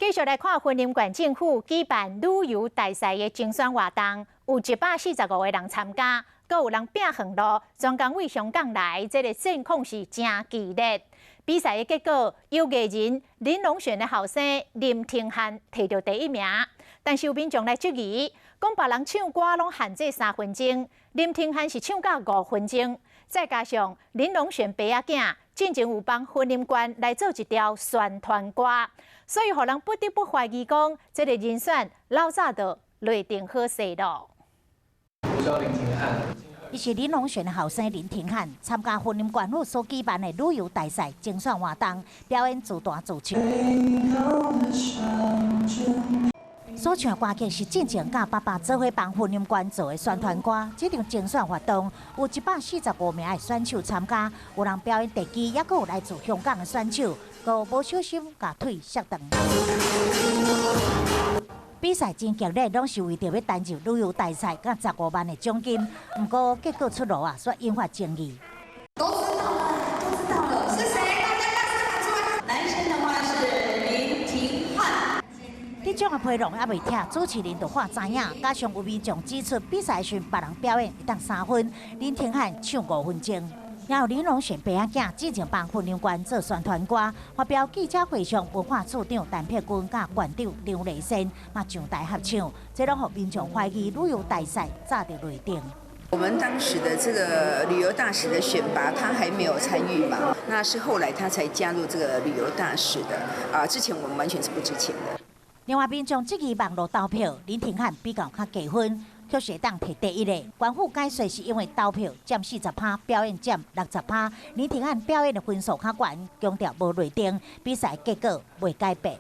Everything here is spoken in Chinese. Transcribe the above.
继续来看云林县政府举办旅游大赛的精选活动，有145个人参加，阁有人拼远路，专工为香港来，这个战况是真激烈。比赛的结果，由艺人林隆璇的后生林庭汉摕到第1名，但是有民众来质疑，讲别人唱歌拢限制3分钟，林庭汉是唱到5分钟，再加上林隆璇爸仔囝进前有帮云林县来做一条宣传歌。所以，互人不得不怀疑讲，这个人选老早就内定好势咯。我叫林庭汉，伊是林隆璇的后生林庭汉，参加云林县府所举办的旅游大赛精选活动，表演自弹自唱。所唱的歌曲是进前甲爸爸做伙帮云林县做的宣传歌。这场精选活动有145名的选手参加，有人表演特技，也阁有来自香港的选手，阁无小心把腿摔断。比赛真激烈，拢是为着要担任旅游大赛，甲15万的奖金。不过结果出炉啊，却引发争议。都知道了，是谁？大家大声喊出来！男生的话是林庭汉。这种的批容也未听，主持人就话知影，加上有民众指出，比赛时别人表演一当3分，林庭汉唱5分钟。也有林隆璇爸仔囝之前帮云林县做宣传歌，发表记者会上，文化处长陈佩君甲县长张丽仙嘛上台合唱，这拢让民众怀疑旅游大赛早就内定。我们当时的这个旅游大使的选拔，他还没有参与嘛，那是后来他才加入这个旅游大使的之前我们完全是不知情的。另外，民众质疑网络投票，林庭汉比较低分。却是当摕第1个，官府解释是因为投票占40%，表演占60%。林庭汉表演的分数较悬，强调无内定，比赛结果未改变。